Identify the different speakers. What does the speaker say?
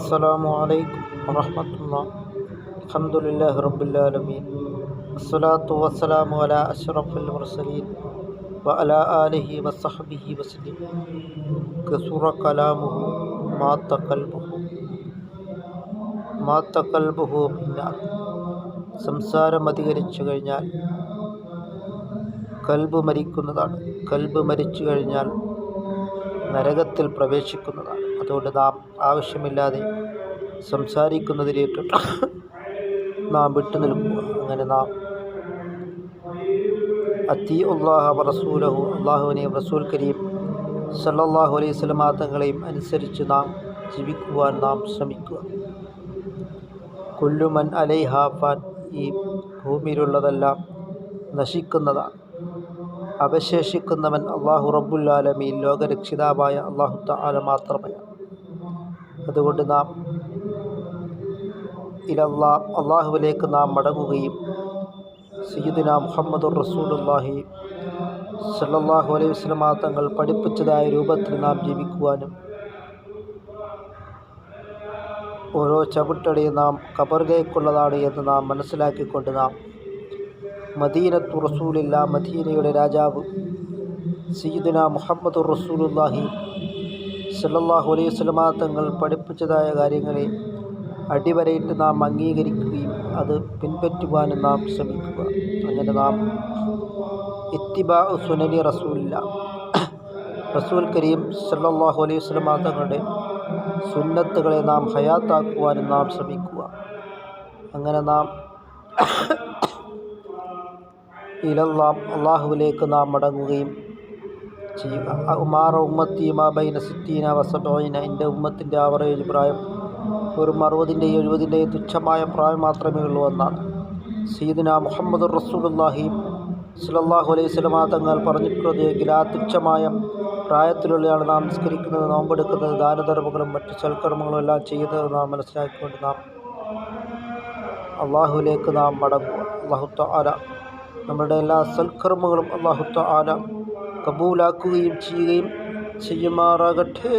Speaker 1: അസ്സലാമു അലൈക്കും വറഹ്മത്തുള്ളാഹി. അൽഹംദുലില്ലാഹി റബ്ബിൽ ആലമീൻ. അസ്സലാത്തു വസ്സലാമു അലാ അഷ്റഫിൽ മുർസലീൻ വഅലാ ആലിഹി വസഹ്ബിഹി വസല്ലം. കസുറ കലാമുഹു മാത്ത ഖൽബുഹു മിന്നാർ. സംസാരം അധികരിച്ചു കഴിഞ്ഞാൽ കൽബ് മരിക്കുന്നതാണ്. കൽബ് മരിച്ചു കഴിഞ്ഞാൽ നരകത്തിൽ പ്രവേശിക്കുന്നതാണ്. അതുകൊണ്ട് നാം ആവശ്യമില്ലാതെ സംസാരിക്കുന്നതിലേക്ക് നാം വിട്ടുനിൽക്കുക. അങ്ങനെ നാം അത്തീഉല്ലാഹ വറസൂലഹു, അള്ളാഹുവിനെയും റസൂൽ കരീം സല്ലല്ലാഹു അലൈഹി വസല്ലം തങ്ങളെയും അനുസരിച്ച് നാം ജീവിക്കുവാൻ നാം ശ്രമിക്കുക. കുല്ലു മൻ അലൈഹാ ഫാൻ. ഈ ഭൂമിയിലുള്ളതെല്ലാം നശിക്കുന്നതാണ്. അവശേഷിക്കുന്നവൻ അള്ളാഹു റബ്ബുൽ ആലമീൻ, ലോകരക്ഷിതാവായ അള്ളാഹു തആല മാത്രമാണ്. അതുകൊണ്ട് നാം അള്ളാഹുവിലേക്ക് നാം മടങ്ങുകയും സയ്യിദുനാ മുഹമ്മദുർ റസൂലുള്ളാഹി സ്വല്ലല്ലാഹു അലൈഹി വസല്ലം തങ്ങൾ പഠിപ്പിച്ചതായ രൂപത്തിൽ നാം ജീവിക്കുവാനും ഓരോ ചവിട്ടടിയും നാം ഖബറിലേക്കുള്ളതാണ് എന്ന് നാം മനസ്സിലാക്കിക്കൊണ്ട് നാം മദീനത്തു റസൂലില്ല, മദീനയുടെ രാജാവ് സയ്യിദുനാ മുഹമ്മദുർ റസൂലുള്ളാഹി സ്വല്ലല്ലാഹു അലൈഹി വസല്ലം തങ്ങൾ പഠിപ്പിച്ചതായ കാര്യങ്ങളെ അടിവരയിട്ട് നാം അംഗീകരിക്കുകയും അത് പിൻപറ്റുവാനും നാം ശ്രമിക്കുക. അങ്ങനെ നാം ഇത്തിബാഉ സുനനി റസൂലില്ല, റസൂൽ കരീം സല്ലല്ലാഹു അലൈഹി വസല്ലം തങ്ങളുടെ സുന്നത്തുകളെ നാം ഹയാത്താക്കുവാനും നാം ശ്രമിക്കുക. അങ്ങനെ നാം അള്ളാഹുവിലേക്ക് നാം മടങ്ങുകയും ചെയ്യുക. ഉമാറ ഉമ്മത്തി മാ ബൈന സിത്തീന വസബഈന. എൻ്റെ ഉമ്മത്തിൻ്റെ ആവറേജ് പ്രായം വെറും 60-ൻ്റെയും 70-ൻ്റെയും തുച്ഛമായ പ്രായം മാത്രമേ ഉള്ളൂ എന്നാണ് സയ്യിദുനാ മുഹമ്മദുർ റസൂലുള്ളാഹി സ്വല്ലല്ലാഹു അലൈഹി വസല്ലം തങ്ങൾ പറഞ്ഞിട്ടുള്ളത്. എങ്കിൽ ആ തുച്ഛമായ പ്രായത്തിലുള്ളയാണ് നാം നിസ്കരിക്കുന്നത്, നോമ്പെടുക്കുന്നത്, ദാനധർമ്മങ്ങളും മറ്റ് സൽക്കർമ്മങ്ങളും എല്ലാം ചെയ്യുന്നത് നാം മനസ്സിലാക്കിക്കൊണ്ട് നാം അള്ളാഹുവിലേക്ക് നാം മടങ്ങുക. അല്ലാഹു തആല നമ്മുടെ എല്ലാ സൽക്കർമ്മങ്ങളും അല്ലാഹു തആല കബൂലാക്കുകയും ചെയ്യുമാറാകട്ടെ.